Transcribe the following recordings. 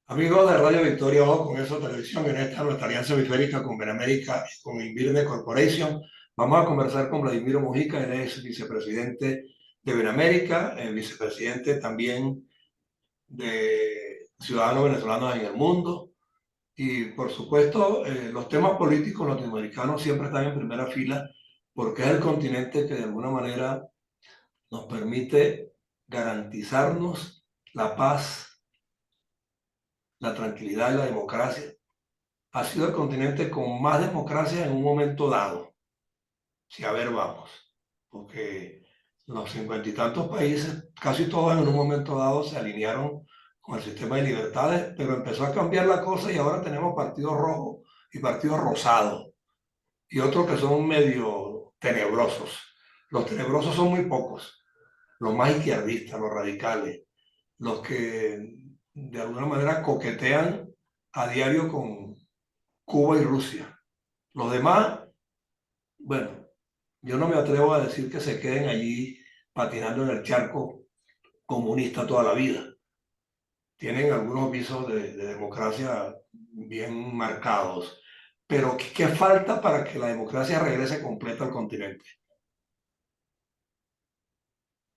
Amigos de Radio Victoria, ojo con eso, televisión, en esta nuestra alianza hemisférica con Benemérica y con Invirme Corporation. Vamos a conversar con Vladimiro Mujica, él es vicepresidente de Benemérica, vicepresidente también de Ciudadanos Venezolanos en el Mundo. Y por supuesto, los temas políticos latinoamericanos siempre están en primera fila porque es el continente que de alguna manera nos permite garantizarnos la paz, la tranquilidad y la democracia. Ha sido el continente con más democracia en un momento dado. Si a ver, vamos. Porque los 50 y tantos países, casi todos en un momento dado se alinearon con el sistema de libertades, pero empezó a cambiar la cosa y ahora tenemos partidos rojos y partidos rosados y otros que son medio tenebrosos. Los tenebrosos son muy pocos, los más izquierdistas, los radicales, los que de alguna manera coquetean a diario con Cuba y Rusia. Los demás, bueno, yo no me atrevo a decir que se queden allí patinando en el charco comunista toda la vida. Tienen algunos visos de democracia bien marcados. Pero ¿qué falta para que la democracia regrese completa al continente?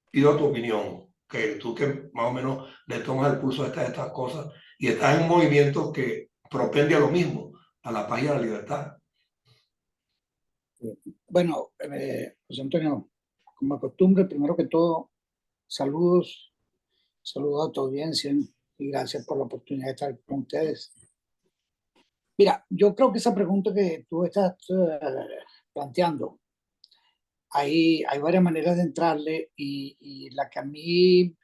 Pido tu opinión, que tú que más o menos le tomas el pulso a estas cosas y estás en un movimiento que propende a lo mismo, a la paz y a la libertad. Bueno, José Antonio, como costumbre, primero que todo, saludos, saludos a tu audiencia y gracias por la oportunidad de estar con ustedes. Mira, yo creo que esa pregunta que tú estás planteando, hay varias maneras de entrarle y la que a mí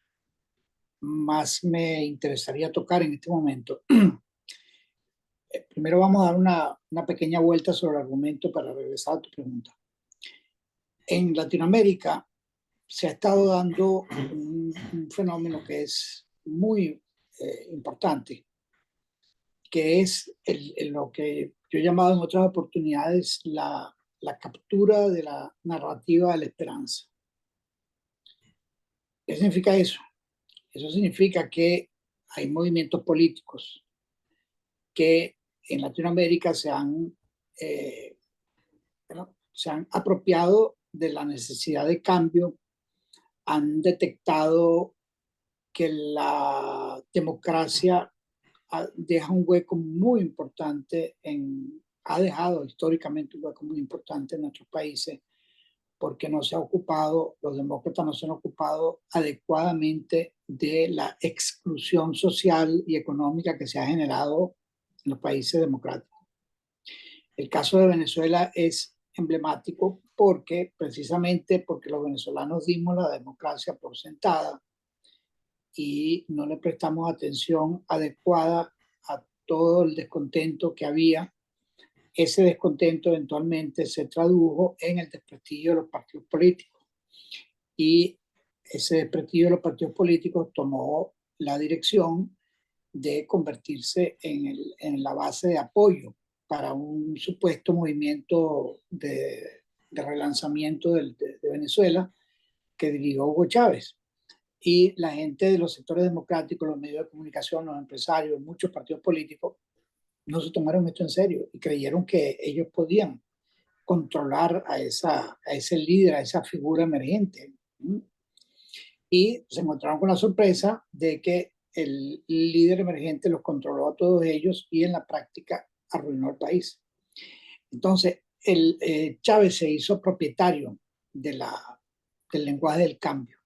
más me interesaría tocar en este momento. Primero vamos a dar una pequeña vuelta sobre el argumento para regresar a tu pregunta. En Latinoamérica se ha estado dando un fenómeno que es muy importante, que es lo que yo he llamado en otras oportunidades la captura de la narrativa de la esperanza. ¿Qué significa eso? Eso significa que hay movimientos políticos que en Latinoamérica eh, se han apropiado de la necesidad de cambio, han detectado que la democracia deja un hueco muy importante ha dejado históricamente un hueco muy importante en nuestros países porque no se ha ocupado, los demócratas no se han ocupado adecuadamente de la exclusión social y económica que se ha generado en los países democráticos. El caso de Venezuela es emblemático precisamente porque los venezolanos dimos la democracia por sentada y no le prestamos atención adecuada a todo el descontento que había. Ese descontento eventualmente se tradujo en el desprestigio de los partidos políticos y ese desprestigio de los partidos políticos tomó la dirección de convertirse en la base de apoyo para un supuesto movimiento de relanzamiento de Venezuela que dirigió Hugo Chávez. Y la gente de los sectores democráticos, los medios de comunicación, los empresarios, muchos partidos políticos, no se tomaron esto en serio y creyeron que ellos podían controlar a ese líder, a esa figura emergente. Y se encontraron con la sorpresa de que el líder emergente los controló a todos ellos y en la práctica arruinó el país. Entonces, Chávez se hizo propietario del lenguaje del cambio.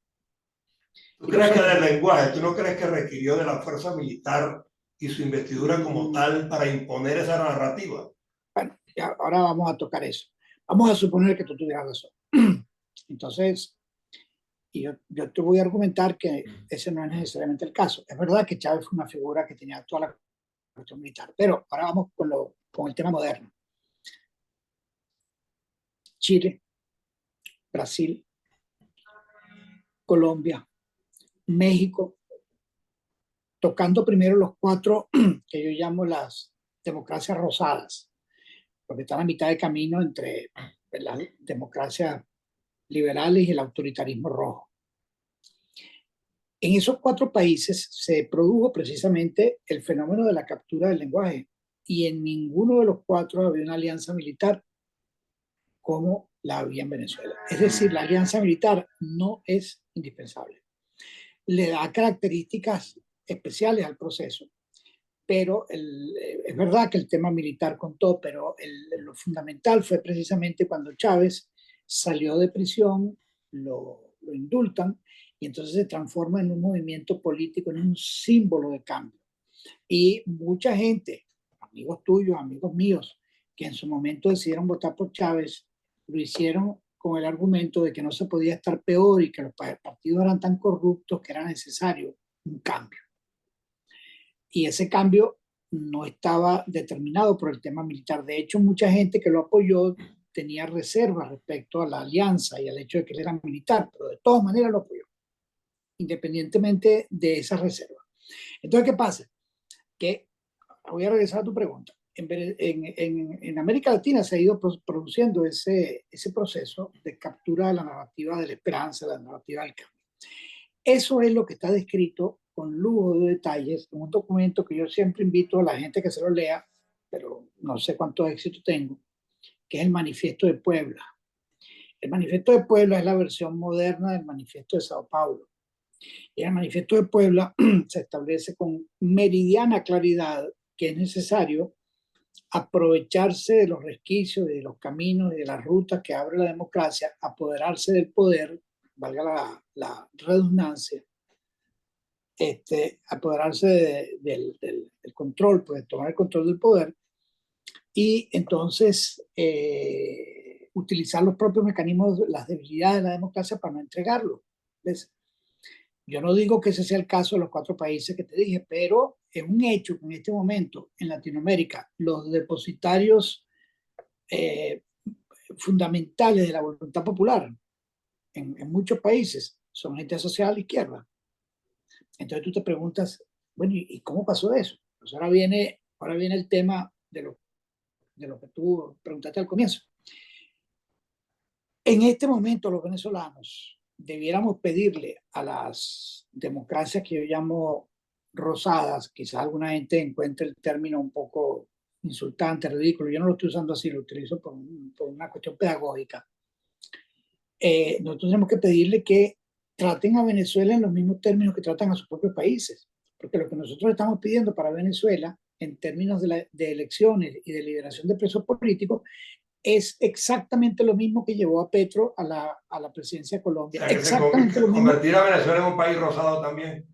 ¿Tú crees que del lenguaje, tú no crees que requirió de la fuerza militar y su investidura como tal para imponer esa narrativa? Bueno, ahora vamos a tocar eso. Vamos a suponer que tú tuvieras razón. Entonces, yo te voy a argumentar que ese no es necesariamente el caso. Es verdad que Chávez fue una figura que tenía toda la cuestión militar, pero ahora vamos con el tema moderno. Chile, Brasil, Colombia, México, tocando primero los cuatro que yo llamo las democracias rosadas, porque están a mitad de camino entre las democracias liberales y el autoritarismo rojo. En esos 4 países se produjo precisamente el fenómeno de la captura del lenguaje y en ninguno de los 4 había una alianza militar como la había en Venezuela. Es decir, la alianza militar no es indispensable. Le da características especiales al proceso, pero es verdad que el tema militar contó, pero lo fundamental fue precisamente cuando Chávez salió de prisión, lo indultan y entonces se transforma en un movimiento político, en un símbolo de cambio. Y mucha gente, amigos tuyos, amigos míos, que en su momento decidieron votar por Chávez, lo hicieron con el argumento de que no se podía estar peor y que los partidos eran tan corruptos que era necesario un cambio. Y ese cambio no estaba determinado por el tema militar. De hecho, mucha gente que lo apoyó tenía reservas respecto a la alianza y al hecho de que él era militar, pero de todas maneras lo apoyó, independientemente de esas reservas. Entonces, ¿qué pasa? Que voy a regresar a tu pregunta. En América Latina se ha ido produciendo ese proceso de captura de la narrativa de la esperanza, la narrativa del cambio. Eso es lo que está descrito con lujo de detalles en un documento que yo siempre invito a la gente que se lo lea, pero no sé cuánto éxito tengo, que es el Manifiesto de Puebla. El Manifiesto de Puebla es la versión moderna del Manifiesto de Sao Paulo. Y el Manifiesto de Puebla se establece con meridiana claridad que es necesario aprovecharse de los resquicios, de los caminos y de las rutas que abre la democracia, apoderarse del poder, valga la redundancia, apoderarse del control, pues tomar el control del poder y entonces utilizar los propios mecanismos, las debilidades de la democracia para no entregarlo. ¿Ves? Yo no digo que ese sea el caso de los 4 países que te dije, pero es un hecho que en este momento en Latinoamérica los depositarios fundamentales de la voluntad popular en muchos países son gente asociada a la izquierda. Entonces tú te preguntas, bueno, ¿y cómo pasó eso? Pues ahora viene el tema de lo que tú preguntaste al comienzo. En este momento los venezolanos debiéramos pedirle a las democracias que yo llamo rosadas, quizás alguna gente encuentre el término un poco insultante, ridículo, yo no lo estoy usando así, lo utilizo por una cuestión pedagógica. Nosotros tenemos que pedirle que traten a Venezuela en los mismos términos que tratan a sus propios países, porque lo que nosotros estamos pidiendo para Venezuela en términos de elecciones y de liberación de presos políticos es exactamente lo mismo que llevó a Petro a la presidencia de Colombia. O sea, Exactamente lo mismo. Convertir a Venezuela en un país rosado también.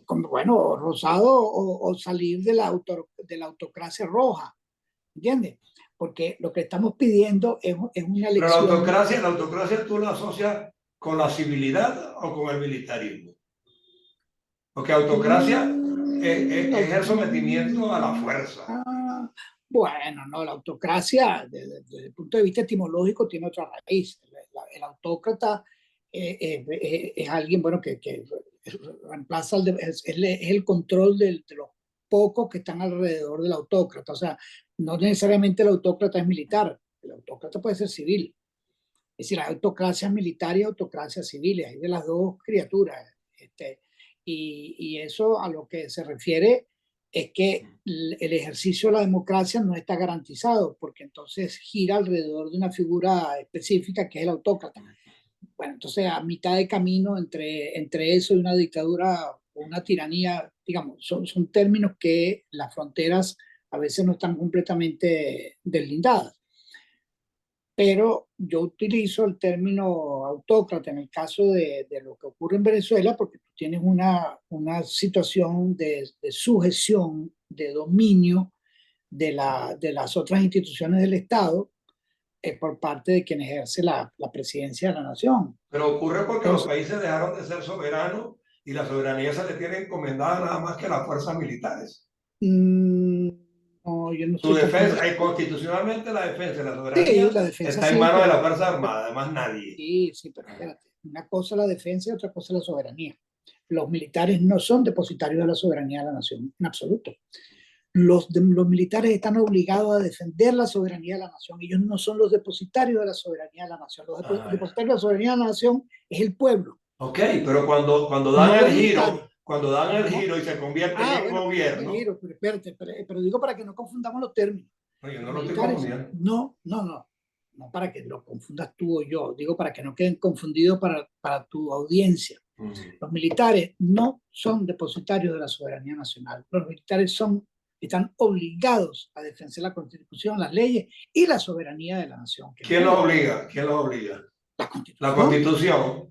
Bueno, rosado o salir de la autocracia roja, ¿entiendes? Porque lo que estamos pidiendo es una elección. Pero la autocracia tú la asocias con la civilidad o con el militarismo. Porque autocracia es el sometimiento a la fuerza. Bueno, no, la autocracia desde el punto de vista etimológico tiene otra raíz. El autócrata es alguien, bueno, que reemplaza, es el control de los pocos que están alrededor del autócrata. O sea, no necesariamente el autócrata es militar, el autócrata puede ser civil. Es decir, hay autocracias militares y autocracias civiles, hay de las dos criaturas. Y eso a lo que se refiere es que el ejercicio de la democracia no está garantizado, porque entonces gira alrededor de una figura específica que es el autócrata. Bueno, entonces a mitad de camino entre eso y una dictadura o una tiranía, digamos, son términos que las fronteras a veces no están completamente deslindadas. Pero yo utilizo el término autócrata en el caso de lo que ocurre en Venezuela porque tú tienes una situación de sujeción, de dominio de las otras instituciones del Estado por parte de quien ejerce la presidencia de la nación. Pero ocurre porque los países dejaron de ser soberanos y la soberanía se le tiene encomendada nada más que a las fuerzas militares. No, yo no Tu defensa, constitucionalmente la defensa de la soberanía sí, la defensa está en manos de las Fuerzas Armadas, además nadie. Sí, pero espérate. Una cosa es la defensa y otra cosa es la soberanía. Los militares no son depositarios de la soberanía de la nación, en absoluto. Los militares están obligados a defender la soberanía de la nación. Ellos no son los depositarios de la soberanía de la nación. Los depositarios de la soberanía de la nación es el pueblo. Ok, pero cuando No dan los el giro, militares. cuando dan el No. giro y se convierten Ah, en bueno, cuando dan el gobierno, giro, pero espérate, pero digo para que no confundamos los términos. no, yo no Los lo estoy militares, confundiendo. no para que lo confundas tú o yo, digo para que no queden confundidos para tu audiencia. Mm. Los militares no son depositarios de la soberanía nacional. Los militares están obligados a defender la Constitución, las leyes y la soberanía de la nación, que no ¿Quién es los lo mismo. obliga? ¿Quién los obliga? La La Constitución, Constitución.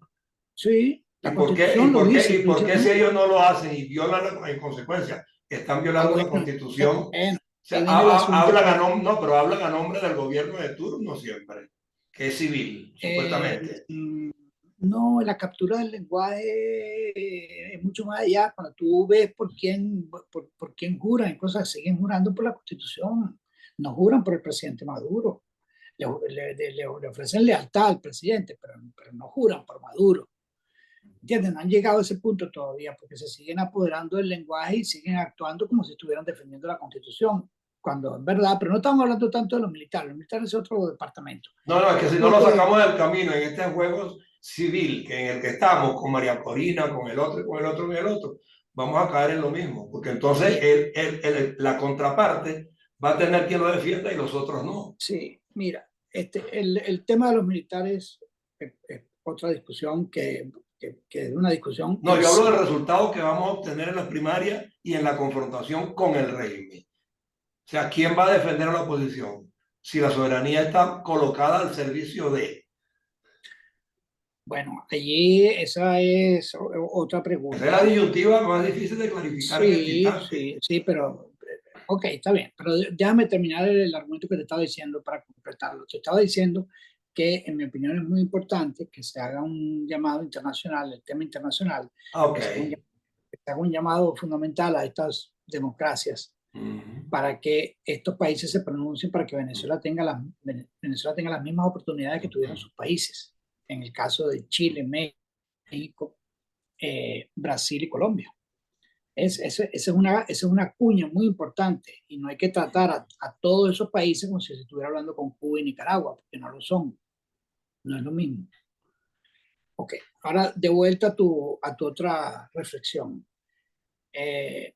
sí, ¿Y la por qué, y Constitución lo por qué, dice y por qué si explícitamente. ellos no lo hacen y violan en consecuencia, están Ah, violando la bueno, Constitución? O bueno, sea, ahí viene el asunto. hablan a nombre, no, pero hablan a nombre del gobierno de turno siempre, que es civil, Eh, supuestamente. mm, no, la captura del lenguaje es mucho más allá. Cuando tú ves por quién juran y cosas, siguen jurando por la Constitución. No juran por el presidente Maduro. Le ofrecen lealtad al presidente, pero no juran por Maduro. ¿Entienden? No han llegado a ese punto todavía porque se siguen apoderando del lenguaje y siguen actuando como si estuvieran defendiendo la Constitución. Cuando en verdad, pero no estamos hablando tanto de los militares es otro departamento. No, no, es que si no Lo lo que, sacamos del camino en este juego civil que en el que estamos, con María Corina, con el otro, con el otro, con el otro, vamos a caer en lo mismo, porque entonces Mira, la contraparte va a tener quien lo defienda y los otros no. sí, mira, el tema de los militares es otra discusión que es una discusión No, en yo hablo del sí. resultado que vamos a obtener en las primarias y en la confrontación con el régimen. O sea, ¿quién va a defender a la oposición? Si la soberanía está colocada al servicio de... Bueno, allí esa es otra Esa es la pregunta. disyuntiva más difícil de clarificar en este Sí, instante. sí, pero ok, está bien, pero déjame terminar el argumento que te estaba diciendo para completarlo. Te estaba diciendo que en mi opinión es muy importante que se haga un llamado internacional, el tema internacional, Ok. que que se haga un llamado fundamental a estas democracias Ujú. para que estos países se pronuncien para que Venezuela tenga las mismas oportunidades que tuvieron sus países. En el caso de Chile, México, Brasil y Colombia. Esa es una cuña muy importante y no hay que tratar a todos esos países como si se estuviera hablando con Cuba y Nicaragua, porque no lo son, no es lo mismo. Ok, ahora de vuelta a tu otra reflexión. Eh,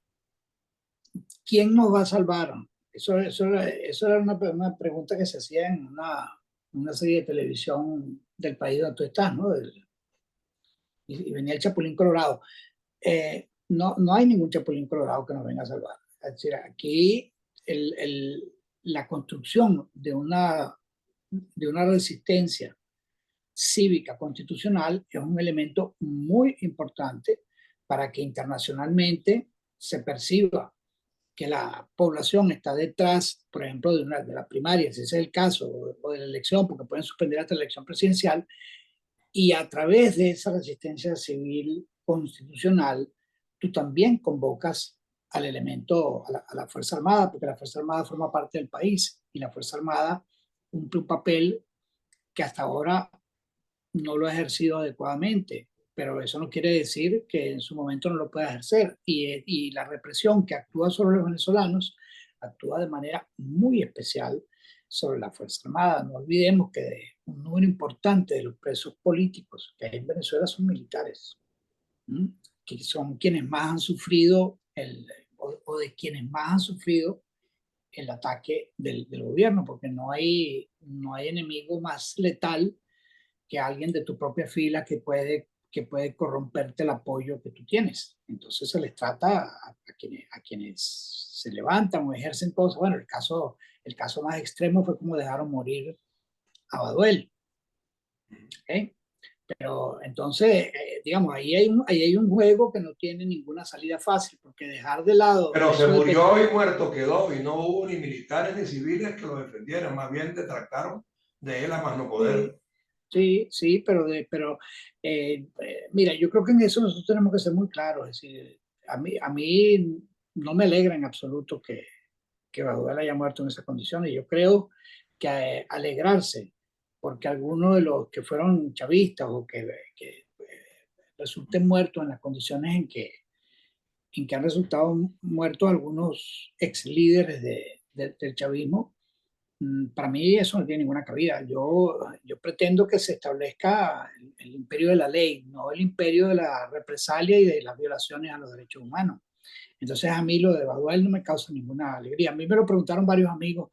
¿Quién nos va a salvar? Eso era una pregunta que se hacía en una serie de televisión del país donde tú estás, ¿no? Y venía el Chapulín Colorado. No hay ningún Chapulín Colorado que nos venga a salvar. Es decir, aquí la construcción de una resistencia cívica constitucional es un elemento muy importante para que internacionalmente se perciba que la población está detrás, por ejemplo, de la primaria, si ese es el caso, o de la elección, porque pueden suspender hasta la elección presidencial, y a través de esa resistencia civil constitucional, tú también convocas al elemento, a la Fuerza Armada, porque la Fuerza Armada forma parte del país y la Fuerza Armada cumple un papel que hasta ahora no lo ha ejercido adecuadamente, pero eso no quiere decir que en su momento no lo pueda ejercer. Y la represión que actúa sobre los venezolanos actúa de manera muy especial sobre la Fuerza Armada. No olvidemos que un número importante de los presos políticos que hay en Venezuela son militares, ¿m? Que son quienes más han sufrido o de quienes más han sufrido el ataque del gobierno, porque no hay enemigo más letal que alguien de tu propia fila que puede corromperte el apoyo que tú tienes. Entonces se les trata a quienes se levantan o ejercen cosas. Bueno, el caso más extremo fue como dejaron morir a Baduel. ¿Okay? Pero entonces, digamos, ahí hay un juego que no tiene ninguna salida fácil, porque dejar de lado Pero se eso de murió y muerto quedó y no hubo ni militares ni civiles que lo defendieran, más bien detractaron de él a más no sí, poder. sí, mira, yo creo que en eso nosotros tenemos que ser muy claros. Es decir, a mí no me alegra en absoluto que Baduel haya muerto en esas condiciones. Yo creo que alegrarse porque algunos de los que fueron chavistas o que resulten muertos en las condiciones en que han resultado muertos algunos ex líderes del chavismo, Para mí eso no tiene ninguna cabida. Yo pretendo que se establezca el imperio de la ley, no el imperio de la represalia y de las violaciones a los derechos humanos. Entonces a mí lo de Baduel no me causa ninguna alegría. A mí me lo preguntaron varios amigos,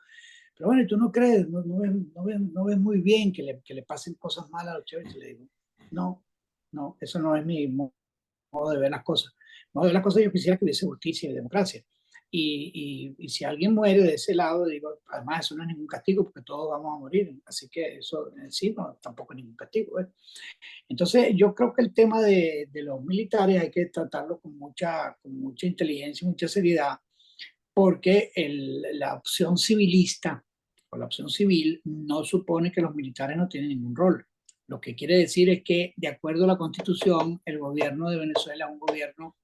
pero bueno, ¿y tú no crees? No ves muy bien que le pasen cosas malas a los chéveres. Y le digo, no, no, eso no es mi modo de ver las cosas. Mi modo de ver las cosas, yo quisiera que hubiese justicia y democracia. Y si alguien muere de ese lado, digo, además eso no es ningún castigo porque todos vamos a morir, así que eso en sí no, tampoco es ningún castigo. Entonces yo creo que el tema de los militares hay que tratarlo con mucha inteligencia y mucha seriedad, porque la opción civilista o la opción civil no supone que los militares no tienen ningún rol. Lo que quiere decir es que, de acuerdo a la Constitución, el gobierno de Venezuela es un gobierno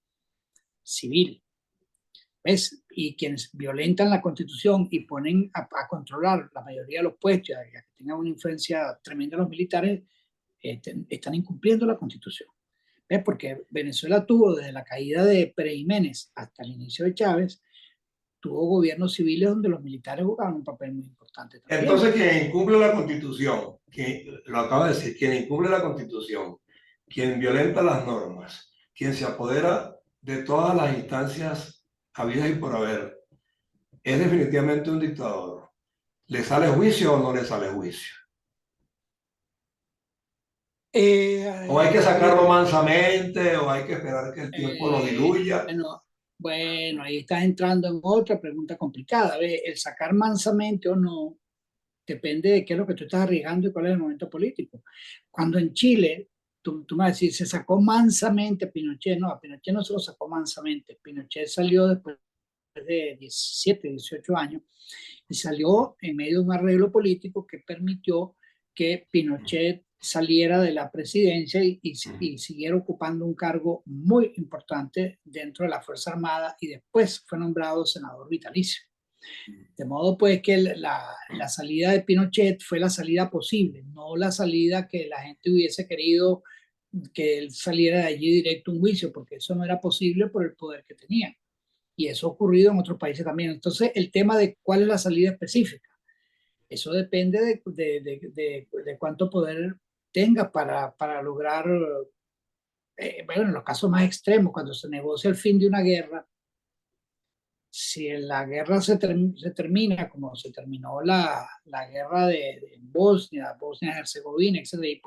civil. ¿Ves? Y quienes violentan la Constitución y ponen a controlar la mayoría de los puestos y a que tengan una influencia tremenda los militares, están incumpliendo la Constitución. ¿Ves? Porque Venezuela tuvo desde la caída de Pérez Jiménez hasta el inicio de Chávez, tuvo gobiernos civiles donde los militares jugaban un papel muy importante también. Entonces, quien incumple la Constitución, quien, lo acaba de decir, quien incumple la Constitución, quien violenta las normas, quien se apodera de todas las instancias habidas y por haber, es definitivamente un dictador. ¿Le sale juicio o no le sale juicio? ¿O hay que sacarlo mansamente o hay que esperar que el tiempo lo diluya? Bueno, ahí estás entrando en otra pregunta complicada. ¿Ves? El sacar mansamente o no depende de qué es lo que tú estás arriesgando y cuál es el momento político. Cuando en Chile, tú me vas a decir, se sacó mansamente a Pinochet. No, a Pinochet no se lo sacó mansamente. Pinochet salió después de 17, 18 años y salió en medio de un arreglo político que permitió que Pinochet saliera de la presidencia y siguiera ocupando un cargo muy importante dentro de la Fuerza Armada y después fue nombrado senador vitalicio. De modo pues que la salida de Pinochet fue la salida posible, no la salida que la gente hubiese querido que él saliera de allí directo a un juicio, porque eso no era posible por el poder que tenía. Y eso ha ocurrido en otros países también. Entonces, el tema de cuál es la salida específica, eso depende de cuánto poder tenga para lograr, bueno, en los casos más extremos, cuando se negocia el fin de una guerra, si la guerra se termina como se terminó la guerra de Bosnia, Bosnia-Herzegovina, etc.,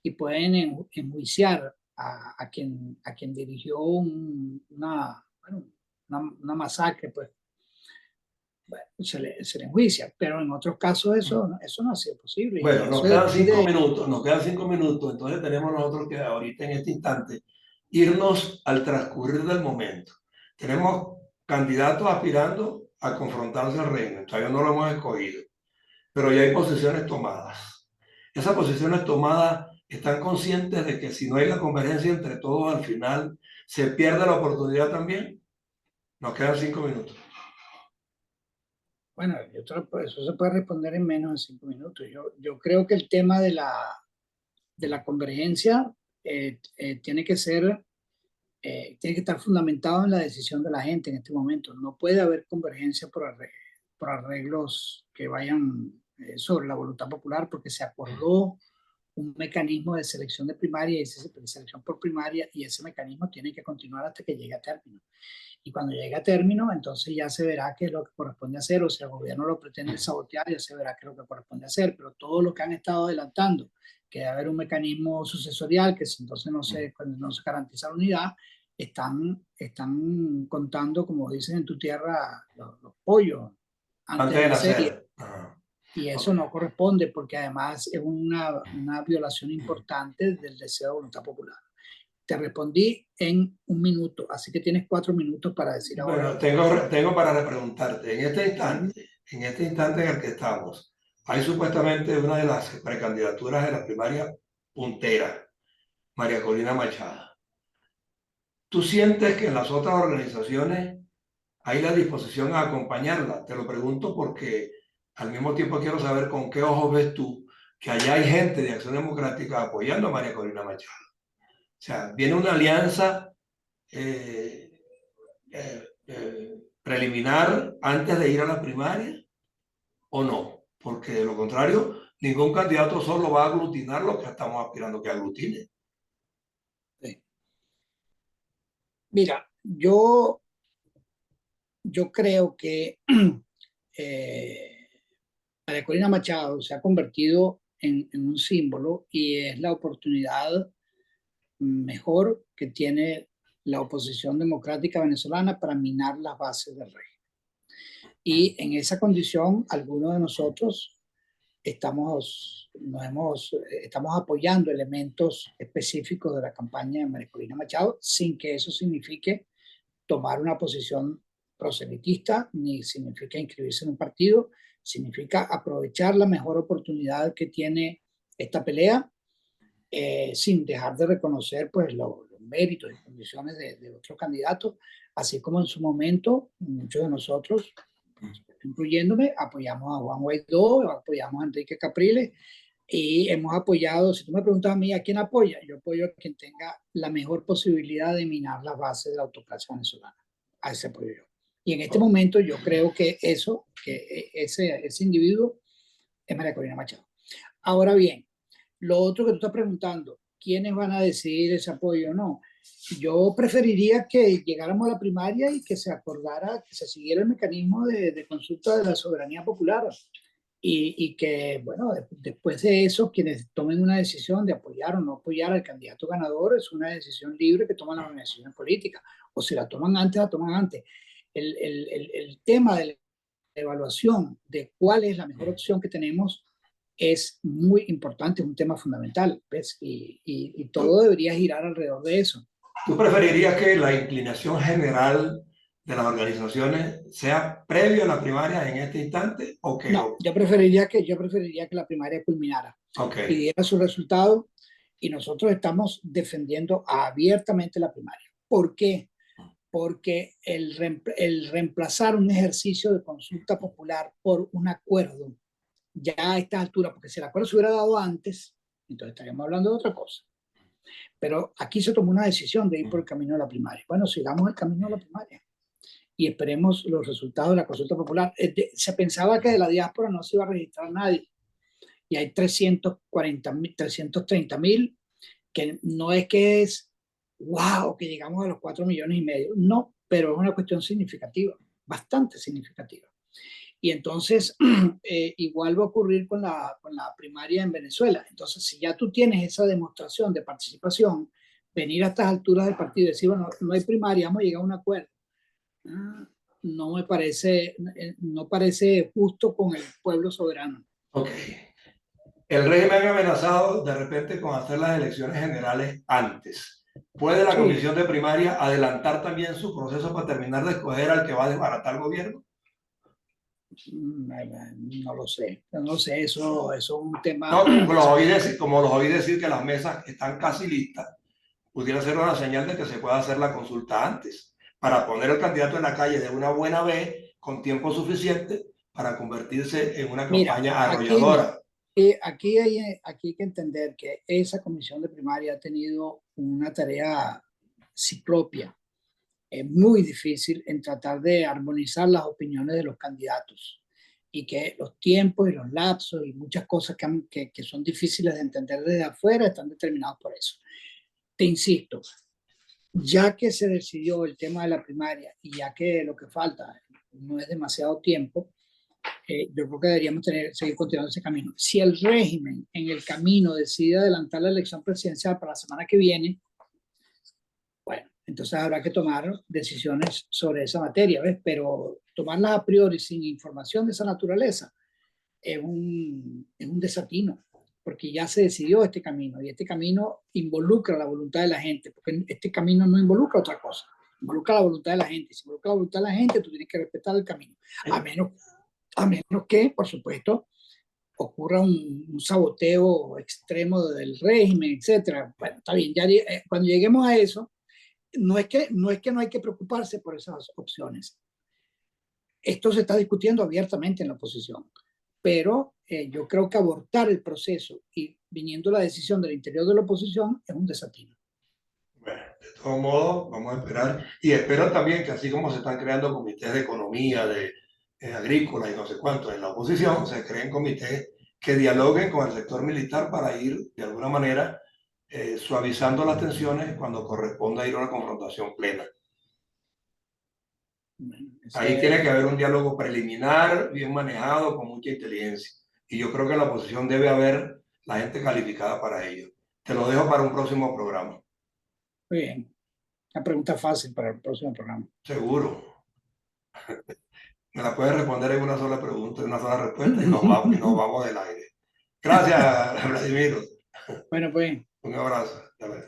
y pueden enjuiciar a quien dirigió bueno, una masacre, pues bueno, se le enjuicia, pero en otros casos eso no ha sido posible y Bueno, nos eso quedan depende 5 minutos, nos quedan 5 minutos, entonces tenemos nosotros que ahorita en este instante irnos al transcurrir del momento. Tenemos candidatos aspirando a confrontarse al régimen, todavía no lo hemos escogido, pero ya hay posiciones tomadas. Esas posiciones tomadas están conscientes de que si no hay la convergencia entre todos al final, se pierde la oportunidad también. Nos quedan 5 minutos. Bueno, eso se puede responder en menos de 5 minutos. Yo creo que el tema de la convergencia tiene que ser, tiene que estar fundamentado en la decisión de la gente en este momento. No puede haber convergencia por arreglos que vayan sobre la voluntad popular, porque se acordó un mecanismo de selección de primaria y selección por primaria, y ese mecanismo tiene que continuar hasta que llegue a término. Y cuando llegue a término, entonces ya se verá qué es lo que corresponde hacer, o si el gobierno lo pretende sabotear, ya se verá qué es lo que corresponde hacer, pero todo lo que han estado adelantando, que debe haber un mecanismo sucesorial, que si entonces no se garantiza la unidad, están contando, como dicen en tu tierra, los pollos Antes antes de de nacer, nacer. y eso Okay. no corresponde porque además es una violación importante del deseo de voluntad popular. Te respondí en 1 minuto, así que tienes 4 minutos para decir ahora Bueno, lo que vas a decir. tengo para preguntarte, en este instante en el que estamos, hay supuestamente una de las precandidaturas de la primaria puntera, María Corina Machado. ¿Tú sientes que en las otras organizaciones hay la disposición a acompañarla? Te lo pregunto porque al mismo tiempo quiero saber con qué ojos ves tú que allá hay gente de Acción Democrática apoyando a María Corina Machado. O sea, viene una alianza eh, preliminar antes de ir a la primaria. o no? Porque de lo contrario, ningún candidato solo va a aglutinar lo que estamos aspirando que aglutine. Sí. Mira, yo creo que María Corina Machado se ha convertido en un símbolo y es la oportunidad mejor que tiene la oposición democrática venezolana para minar las bases del régimen. Y en esa condición, algunos de nosotros estamos apoyando elementos específicos de la campaña de María Corina Machado sin que eso signifique tomar una posición proselitista, ni significa inscribirse en un partido, significa aprovechar la mejor oportunidad que tiene esta pelea, sin dejar de reconocer pues, los méritos y condiciones de otros candidatos, así como en su momento muchos de nosotros, incluyéndome, apoyamos a Juan Guaidó, apoyamos a Enrique Capriles y hemos apoyado, si tú me preguntas a mí a quién apoya, yo apoyo a quien tenga la mejor posibilidad de minar las bases de la autocracia venezolana. A ese apoyo yo. Y en este momento yo creo que ese individuo es María Corina Machado. Ahora bien, lo otro que tú estás preguntando, ¿quiénes van a decidir ese apoyo o no? Yo preferiría que llegáramos a la primaria y que se acordara, que se siguiera el mecanismo de consulta de la soberanía popular y que, bueno, después de eso, quienes tomen una decisión de apoyar o no apoyar al candidato ganador es una decisión libre que toman las organizaciones políticas, o si la toman antes, la toman antes. El tema de la evaluación de cuál es la mejor opción que tenemos es muy importante, es un tema fundamental, ¿ves? Y todo debería girar alrededor de eso. ¿Tú preferirías que la inclinación general de las organizaciones sea previo a la primaria en este instante o que no? Yo preferiría que la primaria culminara, y diera su resultado, y nosotros estamos defendiendo abiertamente la primaria. ¿Por qué? Porque el reemplazar un ejercicio de consulta popular por un acuerdo, ya a esta altura, porque si el acuerdo se hubiera dado antes, entonces estaríamos hablando de otra cosa. Pero aquí se tomó una decisión de ir por el camino de la primaria. Bueno, sigamos el camino de la primaria y esperemos los resultados de la consulta popular. Se pensaba que de la diáspora no se iba a registrar nadie y hay 330.000, que no es que es wow, que llegamos a los 4,5 millones, no, pero es una cuestión significativa, bastante significativa. Y entonces, igual va a ocurrir con la primaria en Venezuela. Entonces, si ya tú tienes esa demostración de participación, venir a estas alturas del partido y decir, bueno, no hay primaria, vamos a llegar a un acuerdo, no me parece, no parece justo con el pueblo soberano. Ok. El régimen ha amenazado de repente con hacer las elecciones generales antes. ¿Puede la comisión de primaria adelantar también su proceso para terminar de escoger al que va a desbaratar el gobierno? No lo sé, eso es un tema. No, como los oí decir que las mesas están casi listas, pudiera ser una señal de que se pueda hacer la consulta antes, para poner al candidato en la calle de una buena vez, con tiempo suficiente, para convertirse en una campaña arrolladora. Aquí hay que entender que esa comisión de primaria ha tenido una tarea ciclopia, muy difícil en tratar de armonizar las opiniones de los candidatos y que los tiempos y los lapsos y muchas cosas que son difíciles de entender desde afuera están determinados por eso. Te insisto, ya que se decidió el tema de la primaria y ya que lo que falta no es demasiado tiempo, yo creo que deberíamos seguir continuando ese camino. Si el régimen en el camino decide adelantar la elección presidencial para la semana que viene, bueno, entonces habrá que tomar decisiones sobre esa materia, ¿ves? Pero tomarlas a priori sin información de esa naturaleza es un desatino, porque ya se decidió este camino y este camino involucra la voluntad de la gente, porque este camino no involucra otra cosa, involucra la voluntad de la gente. Si involucra la voluntad de la gente, tú tienes que respetar el camino, a menos que, por supuesto, ocurra un saboteo extremo del régimen, etcétera. Bueno, está bien, ya cuando lleguemos a eso, no es que no hay que preocuparse por esas opciones. Esto se está discutiendo abiertamente en la oposición, pero yo creo que abortar el proceso y viniendo la decisión del interior de la oposición es un desatino. Bueno, de todos modos, vamos a esperar. Y espero también que así como se están creando comités de economía, de agrícolas y no sé cuánto en la oposición, se creen comités que dialoguen con el sector militar para ir de alguna manera suavizando las tensiones cuando corresponda ir a una confrontación plena. Ahí tiene que haber un diálogo preliminar, bien manejado, con mucha inteligencia. Y yo creo que en la oposición debe haber la gente calificada para ello. Te lo dejo para un próximo programa. Muy bien. Una pregunta fácil para el próximo programa. Seguro. Me la puedes responder en una sola pregunta, en una sola respuesta y nos vamos del aire. Gracias, Vladimir. Bueno, pues. Un abrazo.